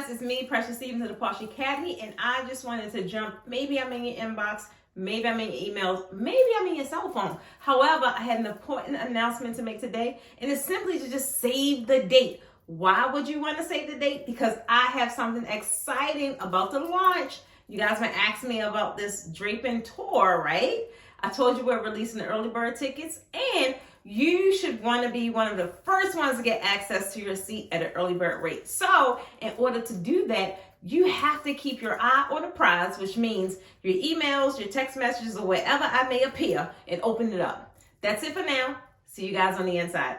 guys, it's me, Precious Stevens of the Posh Academy, and I just wanted to jump. Maybe I'm in your inbox, maybe I'm in your emails, maybe I'm in your cell phone. However, I had an important announcement to make today, and it's simply to just save the date. Why would you want to save the date? Because I have something exciting about to launch. You guys been asking me about this Draping tour, right? I told you we're releasing the early bird tickets, and you should want to be one of the first ones to get access to your seat at an early bird rate. So in order to do that, you have to keep your eye on the prize, which means your emails, your text messages, or wherever I may appear, and open it up. That's it for now. See you guys on the inside.